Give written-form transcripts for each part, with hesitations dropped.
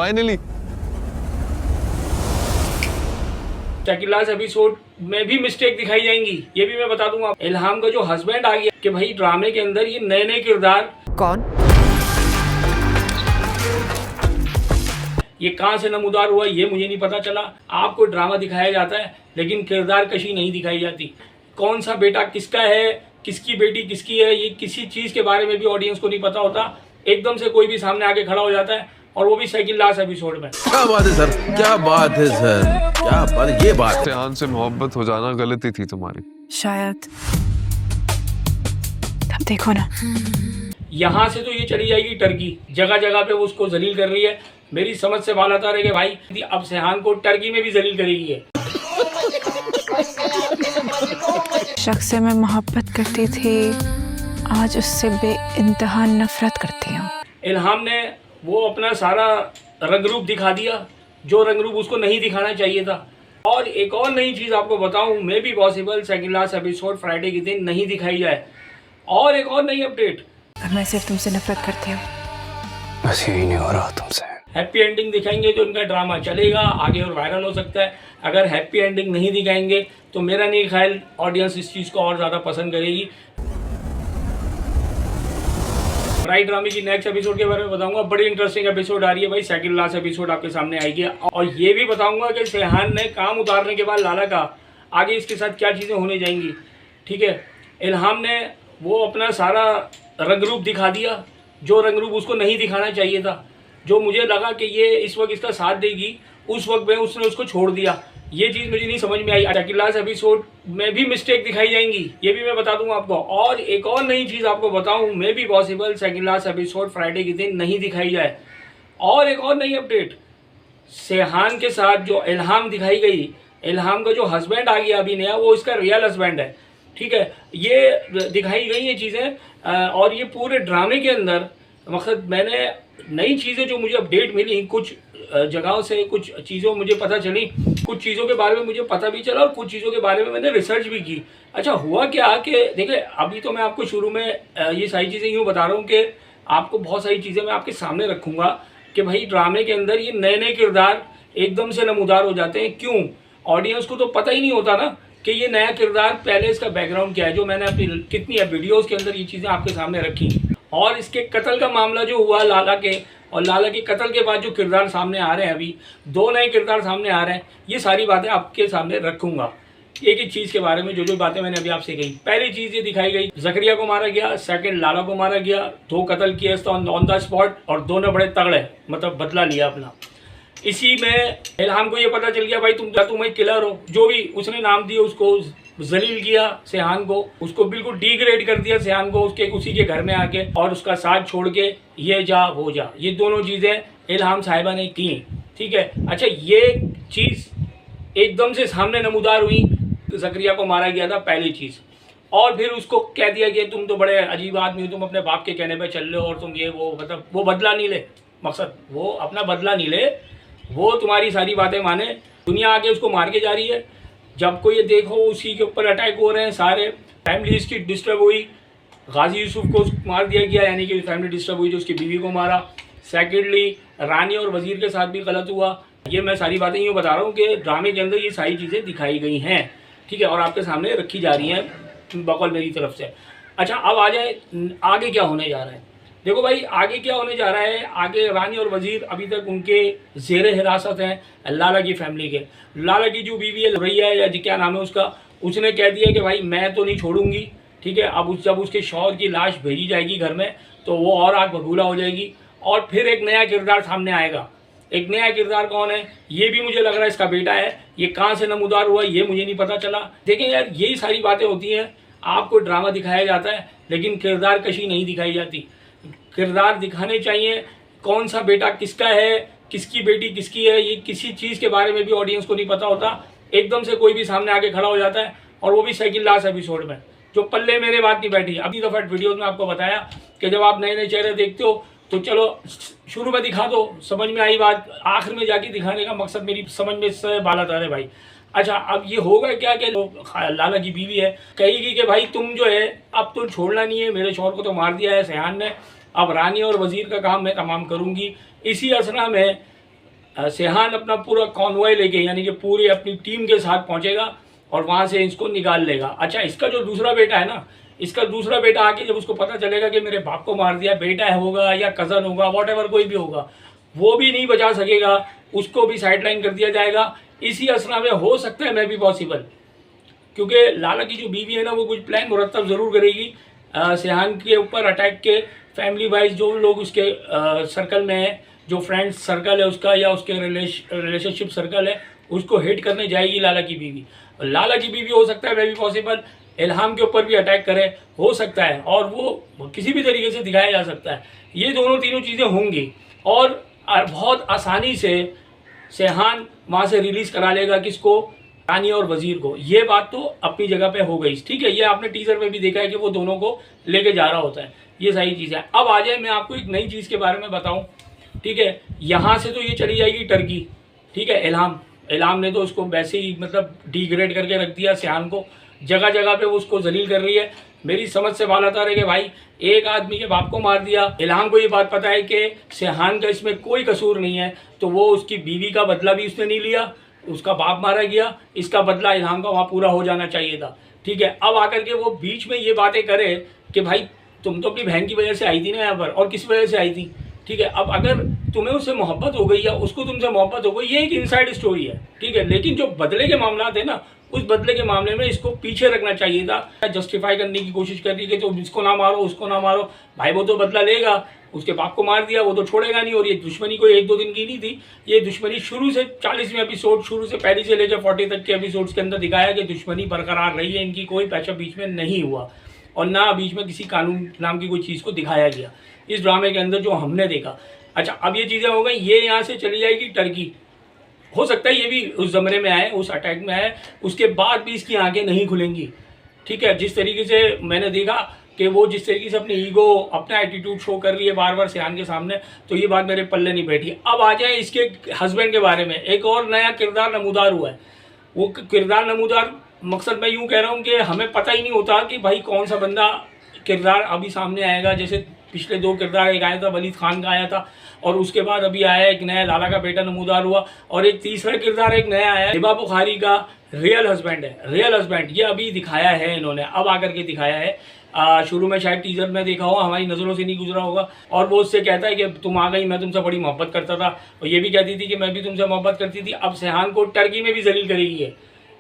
Finally Shakeel last episode में भी mistake दिखाई जाएंगी, ये भी मैं बता दूंगा। इल्हाम का जो हस्बैंड आ गया कि भाई ड्रामे के अंदर ये नए नए किरदार कौन? ये कहाँ से नमूदार हुआ ये मुझे नहीं पता चला। आपको ड्रामा दिखाया जाता है लेकिन किरदार कशी नहीं दिखाई जाती। कौन सा बेटा किसका है, किसकी बेटी किसकी है, ये किसी चीज़ के बारे में भी ऑडियंस को नहीं पता होता। एकदम से कोई भी सामने आके खड़ा हो जाता है और वो भी शकील लास्ट एपिसोड में। क्या बात है सर, क्या बात है सर, क्या बात है, ये बात। रेहान से मोहब्बत हो जाना गलती थी तुम्हारी। शायद। अब देखो ना, यहाँ से तो ये चली जाएगी टर्की, जगह जगह पे वो उसको जलील कर रही है। मेरी समझ से बात आता रहे कि भाई अब सेहान को टर्की में भी जलील करेगी है। शख्स से मैं मोहब्बत करती थी, आज उससे बेइंतहा नफरत करती हूँ। इल्हाम ने वो अपना सारा रंग रूप दिखा दिया, जो रंग रूप उसको नहीं दिखाना चाहिए था। और एक और नई चीज़ आपको बताऊं, may be possible second last episode Friday के दिन नहीं दिखाई जाए। और एक और नई अपडेट, मैं सिर्फ तुमसे नफरत करती हूँ। बस यही नहीं हो रहा तुमसे। हैप्पी एंडिंग दिखाएंगे तो इनका ड्रामा चलेगा आगे और वायरल हो सकता है। अगर हैप्पी एंडिंग नहीं दिखाएंगे तो मेरा नहीं ख्याल ऑडियंस इस चीज़ को और ज़्यादा पसंद करेगी। ब्राइड ड्रामे की नेक्स्ट एपिसोड के बारे में बताऊंगा। बड़ी इंटरेस्टिंग एपिसोड आ रही है भाई, सेकंड लास्ट एपिसोड आपके सामने आएगी। और ये भी बताऊंगा कि सेहान ने काम उतारने के बाद लाला का आगे इसके साथ क्या चीज़ें होने जाएंगी। ठीक है, इल्हाम ने वो अपना सारा रंग रूप दिखा दिया, जो रंग रूप उसको नहीं दिखाना चाहिए था। जो मुझे लगा कि ये इस वक्त इसका साथ देगी, उस वक्त में उसने उसको छोड़ दिया। ये चीज़ मुझे नहीं समझ में आई। शकील लास्ट एपिसोड में भी मिस्टेक दिखाई जाएंगी, ये भी मैं बता दूंगा आपको। और एक और नई चीज़ आपको बताऊं, may be possible Shakeel last episode Friday के दिन नहीं दिखाई जाए। और एक और नई अपडेट, सेहान के साथ जो इल्हाम दिखाई गई, इल्हाम का जो हस्बैंड आ गया अभी नया, वो इसका रियल हस्बैंड है। ठीक है, ये दिखाई गई ये चीज़ें। और ये पूरे ड्रामे के अंदर मकसद मैंने नई चीज़ें जो मुझे अपडेट मिली, कुछ जगहों से कुछ चीज़ों मुझे पता चली, कुछ चीज़ों के बारे में मुझे पता भी चला और कुछ चीज़ों के बारे में मैंने रिसर्च भी की। अच्छा हुआ क्या कि देखिए, अभी तो मैं आपको शुरू में ये सारी चीज़ें यूँ बता रहा हूँ कि आपको बहुत सारी चीज़ें मैं आपके सामने रखूँगा कि भाई ड्रामे के अंदर ये नए नए किरदार एकदम से नमूदार हो जाते हैं। क्यों? ऑडियंस को तो पता ही नहीं होता ना कि ये नया किरदार, पहले इसका बैकग्राउंड क्या है। जो मैंने अपनी कितनी वीडियोज़ के अंदर ये चीज़ें आपके सामने रखी। और इसके कत्ल का मामला जो हुआ लाला के, और लाला के कत्ल के बाद जो किरदार सामने आ रहे हैं, अभी दो नए किरदार सामने आ रहे हैं, ये सारी बातें आपके सामने रखूँगा। एक एक चीज़ के बारे में जो बातें मैंने अभी आपसे कही। पहली चीज़ ये दिखाई गई, जकरिया को मारा गया, सेकंड लाला को मारा गया, दो कत्ल किए ऑन द स्पॉट और दोनों बड़े तगड़े, मतलब बदला लिया अपना। इसी में इल्हाम को ये पता चल गया भाई तुम एक किलर हो। जो भी उसने नाम दिया उसको जलील किया, सेहान को, उसको बिल्कुल डिग्रेड कर दिया सेहान को उसके उसी के घर में आके, और उसका साथ छोड़ के ये जा वो जा, ये दोनों चीज़ें इल्हाम साहिबा ने की। ठीक है, अच्छा ये चीज़ एकदम से सामने नमूदार हुई, जकरिया को मारा गया था पहली चीज़। और फिर उसको कह दिया कि तुम तो बड़े अजीब आदमी हो, तुम अपने बाप के कहने पे चल रहे हो और तुम ये वो, मतलब वो बदला नहीं ले, मकसद वो अपना बदला नहीं ले, वो तुम्हारी सारी बातें माने। दुनिया आके उसको मार के जा रही है, जब को ये देखो उसी के ऊपर अटैक हो रहे हैं सारे। फैमिली इसकी डिस्टर्ब हुई, गाजी यूसुफ को मार दिया गया, यानी कि फैमिली डिस्टर्ब हुई जो उसकी बीवी को मारा। सेकेंडली रानी और वजीर के साथ भी गलत हुआ। ये मैं सारी बातें यूँ बता रहा हूँ कि ड्रामे के अंदर ये सारी चीज़ें दिखाई गई हैं। ठीक है, और आपके सामने रखी जा रही हैं बकौल मेरी तरफ से। अच्छा अब आ जाए आगे क्या होने जा रहा है। देखो भाई आगे क्या होने जा रहा है, आगे रानी और वजीर अभी तक उनके ज़ेरे हिरासत हैं लाला की फैमिली के। लाला की जो बीवी है रैया है या क्या नाम है उसका, उसने कह दिया कि भाई मैं तो नहीं छोड़ूंगी। ठीक है, अब जब उसके शौहर की लाश भेजी जाएगी घर में तो वो और आग बबूला हो जाएगी और फिर एक नया किरदार सामने आएगा। एक नया किरदार कौन है, ये भी मुझे लग रहा है इसका बेटा है। ये कहाँ से नमूदार हुआ ये मुझे नहीं पता चला। देखें यार, यही सारी बातें होती हैं, आपको ड्रामा दिखाया जाता है लेकिन किरदार कशी नहीं दिखाई जाती। किरदार दिखाने चाहिए, कौन सा बेटा किसका है, किसकी बेटी किसकी है, ये किसी चीज़ के बारे में भी ऑडियंस को नहीं पता होता। एकदम से कोई भी सामने आके खड़ा हो जाता है, और वो भी सेकंड लास्ट एपिसोड में, जो पल्ले मेरे बात नहीं बैठी। अभी दफ़ा वीडियोज़ में आपको बताया कि जब आप नए नए चेहरे देखते हो तो चलो शुरू में दिखा दो, समझ में आई बात, आखिर में जाके दिखाने का मकसद मेरी समझ में से बाला है भाई। अच्छा अब ये होगा क्या कि लाला की बीवी है कहेगी कि भाई तुम जो है अब तो छोड़ना नहीं है, मेरे शौहर को तो मार दिया है सेहान ने, अब रानी और वजीर का काम मैं तमाम करूंगी। इसी असना में सेहान अपना पूरा कॉन्वॉय लेके यानी कि पूरी अपनी टीम के साथ पहुंचेगा और वहां से इसको निकाल लेगा। अच्छा, इसका जो दूसरा बेटा है ना, इसका दूसरा बेटा आके जब उसको पता चलेगा कि मेरे बाप को मार दिया, बेटा होगा या कज़न होगा, वॉटेवर कोई भी होगा, वो भी नहीं बचा सकेगा, उसको भी साइडलाइन कर दिया जाएगा। इसी असना में हो सकता है मैं भी पॉसिबल, क्योंकि लाला की जो बीवी है ना वो कुछ प्लान मुरतब ज़रूर करेगी सेहान के ऊपर अटैक के। फैमिली वाइज जो लोग उसके सर्कल में है, जो फ्रेंड्स सर्कल है उसका या उसके रिलेशनशिप सर्कल है, उसको हिट करने जाएगी लाला की बीवी। लाला की बीवी हो सकता है मैं भी पॉसिबल इल्हाम के ऊपर भी अटैक करे, हो सकता है, और वो किसी भी तरीके से दिखाया जा सकता है। ये दोनों तीनों चीज़ें होंगी और बहुत आसानी से सेहान वहाँ से रिलीज़ करा लेगा किसको, रानी और वजीर को। ये बात तो अपनी जगह पे हो गई, ठीक है। ये आपने टीजर में भी देखा है कि वो दोनों को लेके जा रहा होता है, ये सही चीज़ है। अब आ जाए मैं आपको एक नई चीज़ के बारे में बताऊं, ठीक है। यहाँ से तो ये चली जाएगी टर्की, ठीक है। इल्हाम ने तो उसको वैसे ही मतलब डिग्रेड करके रख दिया सेहान को, जगह जगह पे वो उसको जलील कर रही है। मेरी समझ से बात आता रहे कि भाई एक आदमी के बाप को मार दिया, इल्हाम को ये बात पता है कि सेहान का इसमें कोई कसूर नहीं है, तो वो उसकी बीवी का बदला भी उसने नहीं लिया, उसका बाप मारा गया, इसका बदला इल्हाम का वहाँ पूरा हो जाना चाहिए था, ठीक है। अब आकर के वो बीच में ये बातें करे कि भाई तुम तो अपनी बहन की वजह से आई थी ना यहाँ पर, और किस वजह से आई थी, ठीक है। अब अगर तुम्हें उससे मोहब्बत हो गई या उसको तुमसे मोहब्बत हो गई, ये एक इनसाइड स्टोरी है, ठीक है। लेकिन जो बदले के मामला थे ना, उस बदले के मामले में इसको पीछे रखना चाहिए था। जस्टिफाई करने की कोशिश कर रही है कि तो इसको ना मारो, उसको ना मारो, भाई वो तो बदला लेगा, उसके बाप को मार दिया, वो तो छोड़ेगा नहीं। और ये दुश्मनी कोई एक दो दिन की नहीं थी, ये दुश्मनी शुरू से 40वें एपिसोड, शुरू से पहली से लेकर 40 तक के एपिसोड्स के अंदर दिखाया कि दुश्मनी बरकरार रही है, इनकी कोई पैचअप बीच में नहीं हुआ और ना बीच में किसी कानून नाम की कोई चीज़ को दिखाया गया इस ड्रामे के अंदर जो हमने देखा। अच्छा, अब ये चीज़ें हो गई, ये यहाँ से चली जाएगी टर्की। हो सकता है ये भी उस जमरे में आए, उस अटैक में आए, उसके बाद भी इसकी आंखें नहीं खुलेंगी, ठीक है। जिस तरीके से मैंने देखा कि वो जिस तरीके से अपनी ईगो, अपना एटीट्यूड शो कर रही है बार बार सेहान के सामने, तो ये बात मेरे पल्ले नहीं बैठी। अब आ जाए इसके हस्बैंड के बारे में, एक और नया किरदार नमूदार हुआ है। वो किरदार नमूदार मकसद मैं यूँ कह रहा हूँ कि हमें पता ही नहीं होता कि भाई कौन सा बंदा किरदार अभी सामने आएगा। जैसे पिछले 2 किरदार, एक आया था वलीद खान का आया था, और उसके बाद अभी आया एक नया लाला का बेटा नमूदार हुआ, और एक तीसरा किरदार एक नया आया हिबा बुखारी का रियल हस्बैंड है। रियल हस्बैंड ये अभी दिखाया है इन्होंने, अब आकर के दिखाया है। शुरू में शायद टीजर में देखा हो, हमारी नज़रों से नहीं गुजरा होगा, और वो उससे कहता है कि तुम आ गई, मैं तुमसे बड़ी मोहब्बत करता था, और ये भी कहती थी कि मैं भी तुमसे मोहब्बत करती थी। अब सेहान को टर्की में भी जलील करेगी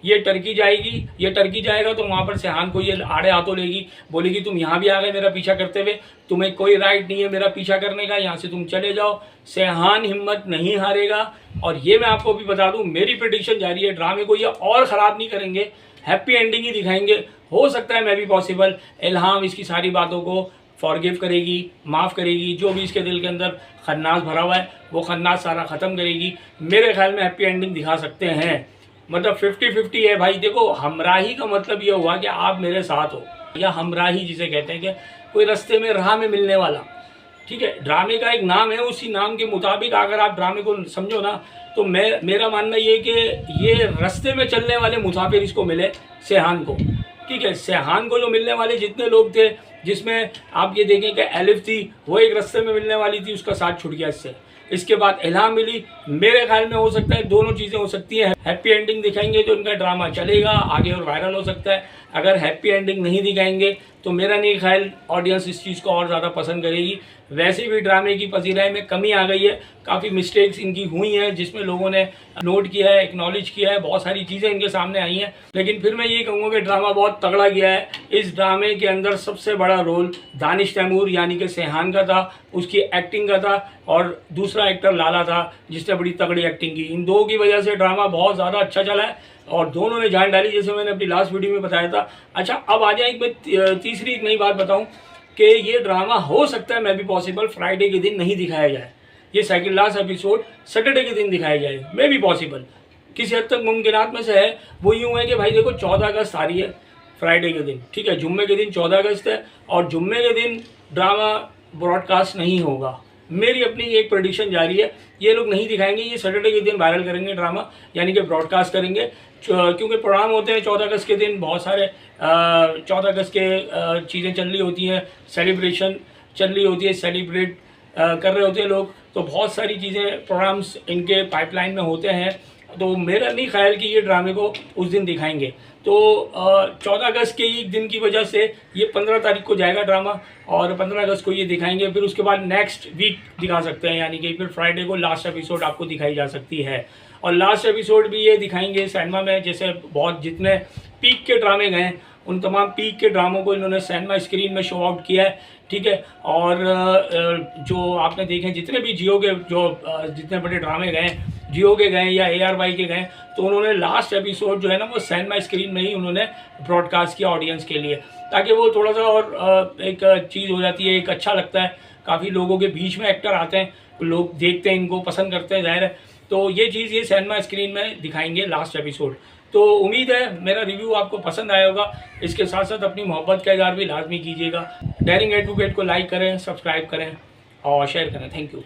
ये टर्की जाएगी, ये टर्की जाएगा तो वहाँ पर सेहान को ये आड़े हाथों लेगी, बोलेगी तुम यहाँ भी आ गए मेरा पीछा करते हुए, तुम्हें कोई राइट नहीं है मेरा पीछा करने का, यहाँ से तुम चले जाओ। सेहान हिम्मत नहीं हारेगा, और ये मैं आपको भी बता दूँ, मेरी प्रेडिक्शन जारी है, ड्रामे को ये और ख़राब नहीं करेंगे, हैप्पी एंडिंग ही दिखाएंगे। हो सकता है मैं भी पॉसिबल इल्हाम इसकी सारी बातों को फॉरगिव करेगी, माफ़ करेगी, जो भी इसके दिल के अंदर खन्नास भरा हुआ है वो खन्नास सारा ख़त्म करेगी। मेरे ख्याल में हैप्पी एंडिंग दिखा सकते हैं, मतलब 50-50 है भाई। देखो, हमराही का मतलब ये हुआ कि आप मेरे साथ हो, या हमराही जिसे कहते हैं कि कोई रास्ते में राह में मिलने वाला, ठीक है। ड्रामे का एक नाम है, उसी नाम के मुताबिक अगर आप ड्रामे को समझो ना, तो मेरा मानना ये कि ये रास्ते में चलने वाले मुसाफिर इसको मिले सेहान को, ठीक है। सेहान को जो मिलने वाले जितने लोग थे, जिसमें आप ये देखें कि एलिफ थी, वो एक रास्ते में मिलने वाली थी, उसका साथ छूट गया इससे। इसके बाद इल्हाम मिली। मेरे ख्याल में हो सकता है दोनों चीज़ें हो सकती हैं। हैप्पी एंडिंग दिखाएंगे तो इनका ड्रामा चलेगा आगे और वायरल हो सकता है। अगर हैप्पी एंडिंग नहीं दिखाएंगे तो मेरा नहीं ख्याल ऑडियंस इस चीज़ को और ज़्यादा पसंद करेगी। वैसे भी ड्रामे की पजीराई में कमी आ गई है, काफ़ी मिस्टेक्स इनकी हुई हैं जिसमें लोगों ने नोट किया है, एक्नॉलेज किया है, बहुत सारी चीज़ें इनके सामने आई हैं। लेकिन फिर मैं ये कहूँगा कि ड्रामा बहुत तगड़ा गया है। इस ड्रामे के अंदर सबसे बड़ा रोल दानिश तैमूर यानी कि सेहान का था, उसकी एक्टिंग का था, और दूसरा एक्टर लाला था जिसने बड़ी तगड़ी एक्टिंग की। इन दो की वजह से ड्रामा बहुत ज़्यादा अच्छा चला है और दोनों ने जान डाली, जैसे मैंने अपनी लास्ट वीडियो में बताया था। अच्छा, अब आ जाए मैं तीसरी एक नई बात बताऊं कि ये ड्रामा हो सकता है मैं भी पॉसिबल फ्राइडे के दिन नहीं दिखाया जाए, ये सेकंड लास्ट एपिसोड सैटरडे के दिन दिखाया जाए, मैं भी पॉसिबल किसी हद तक मुमकिनात में से है। वो यूँ है कि भाई देखो 14 अगस्त आ रही है फ्राइडे के दिन, ठीक है, जुम्मे के दिन 14 अगस्त है और जुम्मे के दिन ड्रामा ब्रॉडकास्ट नहीं होगा। मेरी अपनी एक प्रेडिक्शन जारी है, ये लोग नहीं दिखाएंगे, ये सैटरडे के दिन वायरल करेंगे ड्रामा, यानी कि ब्रॉडकास्ट करेंगे, क्योंकि प्रोग्राम होते हैं 14 अगस्त के दिन, बहुत सारे 14 अगस्त के चीज़ें चल रही होती हैं, सेलिब्रेशन चल रही होती है, सेलिब्रेट कर रहे होते हैं लोग, तो बहुत सारी चीज़ें प्रोग्राम्स इनके पाइपलाइन में होते हैं। तो मेरा नहीं ख्याल कि ये ड्रामे को उस दिन दिखाएंगे। तो 14 अगस्त के एक दिन की वजह से ये 15 तारीख को जाएगा ड्रामा, और 15 अगस्त को ये दिखाएंगे। फिर उसके बाद नेक्स्ट वीक दिखा सकते हैं, यानी कि फिर फ्राइडे को लास्ट एपिसोड आपको दिखाई जा सकती है। और लास्ट एपिसोड भी ये दिखाएंगे सिनेमा में, जैसे बहुत जितने पीक के ड्रामे गए उन तमाम पीक के ड्रामों को इन्होंने सिनेमा स्क्रीन में शो आउट किया है, ठीक है। और जो आपने देखे जितने भी जियो के जितने बड़े ड्रामे गए, जियो के गए या ARY के गए, तो उन्होंने लास्ट एपिसोड जो है ना वो सिनेमा स्क्रीन में ही उन्होंने ब्रॉडकास्ट किया ऑडियंस के लिए, ताकि वो थोड़ा सा और एक चीज़ हो जाती है, एक अच्छा लगता है। काफ़ी लोगों के बीच में एक्टर आते हैं, लोग देखते हैं, इनको पसंद करते हैं, जाहिर है। तो ये चीज़ ये सिनेमा स्क्रीन में दिखाएंगे लास्ट एपिसोड। तो उम्मीद है मेरा रिव्यू आपको पसंद आया होगा। इसके साथ साथ अपनी मोहब्बत का इज़हार भी लाजमी कीजिएगा। डेयरिंग एडवोकेट को लाइक करें, सब्सक्राइब करें और शेयर करें। Thank you.